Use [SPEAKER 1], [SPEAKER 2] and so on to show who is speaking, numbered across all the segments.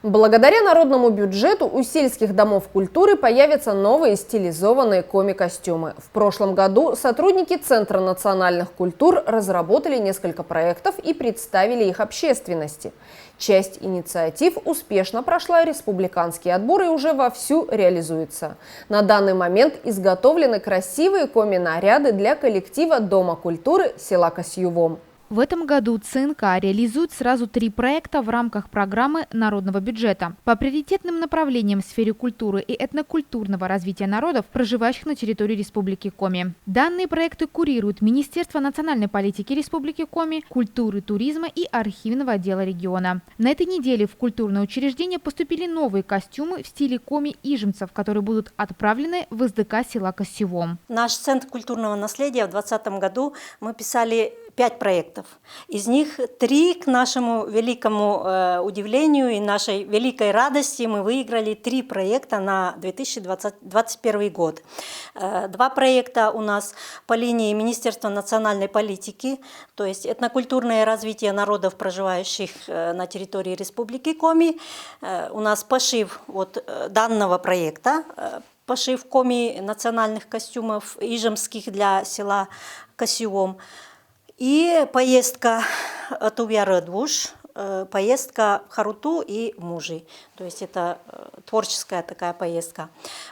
[SPEAKER 1] Благодаря народному бюджету у сельских домов культуры появятся новые стилизованные коми-костюмы. В прошлом году сотрудники Центра национальных культур разработали несколько проектов и представили их общественности. Часть инициатив успешно прошла республиканский отбор и уже вовсю реализуется. На данный момент изготовлены красивые коми-наряды для коллектива Дома культуры села Касьювом.
[SPEAKER 2] В этом году ЦНК реализует сразу 3 проекта в рамках программы народного бюджета по приоритетным направлениям в сфере культуры и этнокультурного развития народов, проживающих на территории Республики Коми. Данные проекты курируют Министерство национальной политики Республики Коми, культуры, туризма и архивного отдела региона. На этой неделе в культурное учреждение поступили новые костюмы в стиле коми-ижемцев, которые будут отправлены в СДК села Касьювом.
[SPEAKER 3] Наш Центр культурного наследия в 2020 году мы писали 5 проектов. Из них 3, к нашему великому удивлению и нашей великой радости, мы выиграли 3 проекта на 2021 год. 2 проекта у нас по линии Министерства национальной политики, то есть этнокультурное развитие народов, проживающих на территории Республики Коми. У нас пошив данного проекта, пошив коми национальных костюмов ижемских для села Касьювом. И поездка от Увяры-Двуш, поездка в Харуту и Мужи. То есть это творческая такая поездка.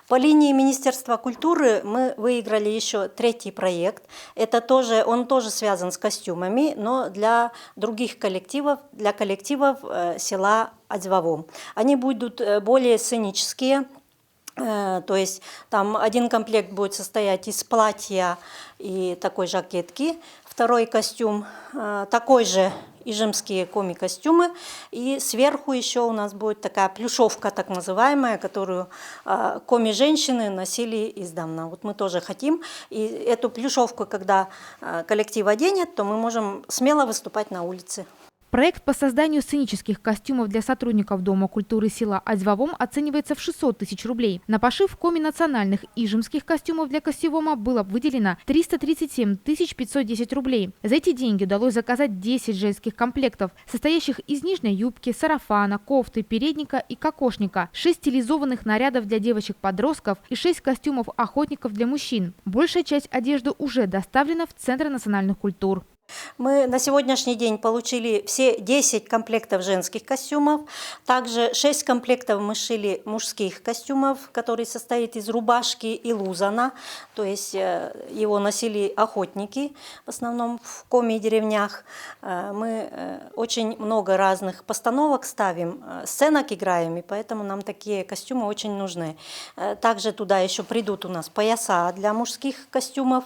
[SPEAKER 3] По линии Министерства культуры мы выиграли еще 3 проект. Он тоже связан с костюмами, но для других коллективов, для коллективов села Адзвавом. Они будут более сценические. То есть там один комплект будет состоять из платья и такой жакетки. Второй костюм такой же ижемские коми-костюмы. И сверху еще у нас будет такая плюшовка, так называемая, которую коми-женщины носили издавна. Вот мы тоже хотим. И эту плюшовку, когда коллектив оденет, то мы можем смело выступать на улице.
[SPEAKER 2] Проект по созданию сценических костюмов для сотрудников Дома культуры села Адзвавом оценивается в 600 тысяч рублей. На пошив коми-национальных ижемских костюмов для Касьювома было выделено 337 510 рублей. За эти деньги удалось заказать 10 женских комплектов, состоящих из нижней юбки, сарафана, кофты, передника и кокошника, 6 стилизованных нарядов для девочек-подростков и 6 костюмов охотников для мужчин. Большая часть одежды уже доставлена в Центр национальных культур.
[SPEAKER 3] Мы на сегодняшний день получили все 10 комплектов женских костюмов. Также 6 комплектов мы шили мужских костюмов, который состоит из рубашки и лузана. То есть его носили охотники, в основном в коми деревнях. Мы очень много разных постановок ставим, сценок играем, и поэтому нам такие костюмы очень нужны. Также туда еще придут у нас пояса для мужских костюмов.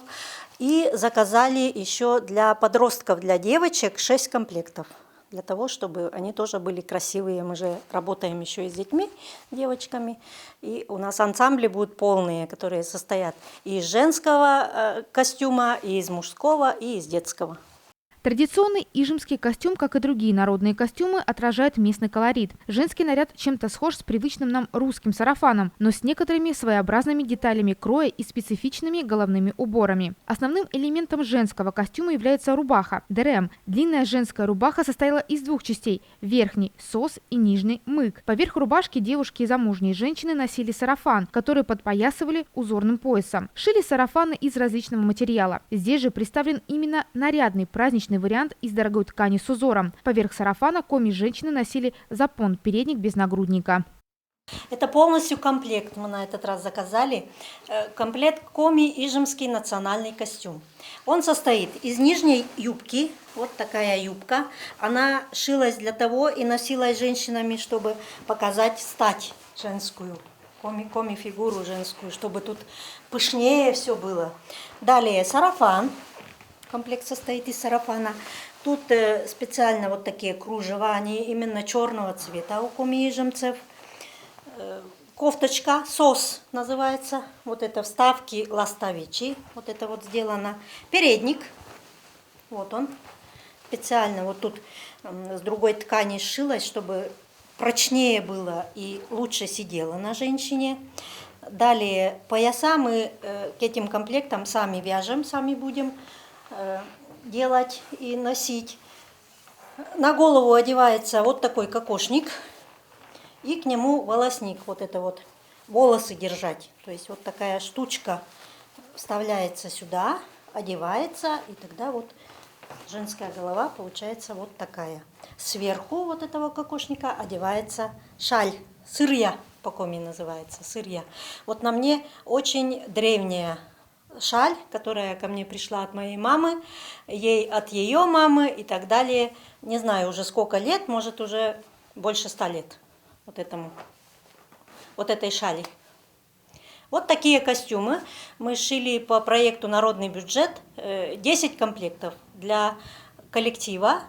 [SPEAKER 3] И заказали еще для подростков, для девочек 6 комплектов, для того, чтобы они тоже были красивые. Мы же работаем еще и с детьми, девочками. И у нас ансамбли будут полные, которые состоят и из женского костюма, и из мужского, и из детского.
[SPEAKER 2] Традиционный ижемский костюм, как и другие народные костюмы, отражает местный колорит. Женский наряд чем-то схож с привычным нам русским сарафаном, но с некоторыми своеобразными деталями кроя и специфичными головными уборами. Основным элементом женского костюма является рубаха – дерем. Длинная женская рубаха состояла из 2 частей – верхний – сос и нижний – мык. Поверх рубашки девушки и замужние женщины носили сарафан, который подпоясывали узорным поясом. Шили сарафаны из различного материала. Здесь же представлен именно нарядный праздничный вариант из дорогой ткани с узором. Поверх сарафана коми-женщины носили запон, передник без нагрудника.
[SPEAKER 3] Это полностью комплект мы на этот раз заказали. Комплект коми-ижемский национальный костюм. Он состоит из нижней юбки, вот такая юбка. Она шилась для того и носилась женщинами, чтобы показать стать женскую, коми-фигуру женскую, чтобы тут пышнее все было. Далее сарафан. Комплект состоит из сарафана. Тут специально вот такие кружева, они именно черного цвета у коми-ижемцев. Кофточка, сос называется. Вот это вставки ластовичи. Вот это вот сделано. Передник. Вот он. Специально вот тут с другой ткани сшилась, чтобы прочнее было и лучше сидело на женщине. Далее пояса мы к этим комплектам сами вяжем, сами будем делать и носить. На голову одевается вот такой кокошник. и к нему волосник, вот это вот, волосы держать. То есть вот такая штучка вставляется сюда, одевается, и тогда вот женская голова получается вот такая. Сверху вот этого кокошника одевается шаль, сырья, по-коми называется, сырья. Вот на мне очень древняя шаль, которая ко мне пришла от моей мамы, ей от ее мамы и так далее. Не знаю уже сколько лет, может уже больше 100 лет вот этой шали. Вот такие костюмы мы шили по проекту «Народный бюджет», 10 комплектов для коллектива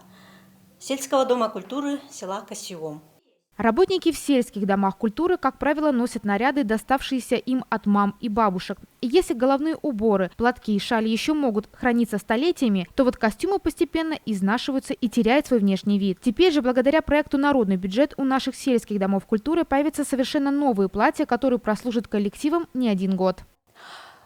[SPEAKER 3] сельского дома культуры села Кассиом.
[SPEAKER 2] Работники в сельских домах культуры, как правило, носят наряды, доставшиеся им от мам и бабушек. И если головные уборы, платки и шали еще могут храниться столетиями, то вот костюмы постепенно изнашиваются и теряют свой внешний вид. Теперь же, благодаря проекту «Народный бюджет», у наших сельских домов культуры появятся совершенно новые платья, которые прослужат коллективом не один год.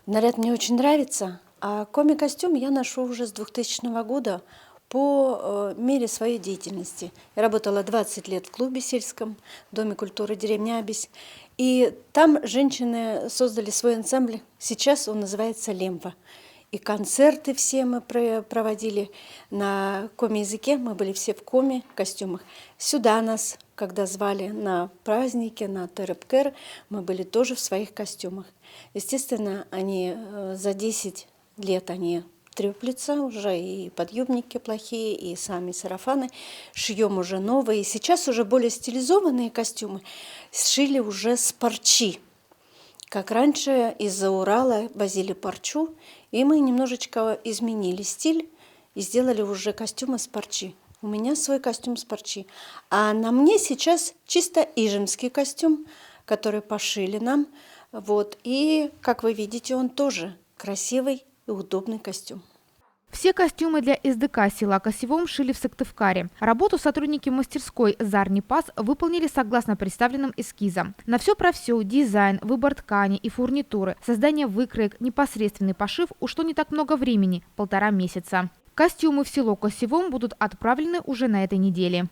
[SPEAKER 4] Наряд мне очень нравится, а коми-костюм я ношу уже с 2000 года. По мере своей деятельности. Я работала 20 лет в клубе сельском, Доме культуры деревня Абись. И там женщины создали свой ансамбль. Сейчас он называется «Лемва». И концерты все мы проводили на коми-языке. Мы были все в коми-костюмах. Сюда нас, когда звали на праздники, на терепкер, мы были тоже в своих костюмах. Естественно, они за 10 лет они треплется уже, и подъюбники плохие, и сами сарафаны. Шьем уже новые. И сейчас уже более стилизованные костюмы сшили уже с парчи. Как раньше из-за Урала возили парчу, и мы немножечко изменили стиль и сделали уже костюмы с парчи. У меня свой костюм с парчи. А на мне сейчас чисто ижемский костюм, который пошили нам. Вот. И, как вы видите, он тоже красивый и удобный костюм.
[SPEAKER 2] Все костюмы для СДК села Кассиом шили в Сыктывкаре. Работу сотрудники мастерской «Зарнипас» выполнили согласно представленным эскизам. На все про все – дизайн, выбор ткани и фурнитуры, создание выкроек, непосредственный пошив – ушло не так много времени – 1,5 месяца. Костюмы в село Кассиом будут отправлены уже на этой неделе.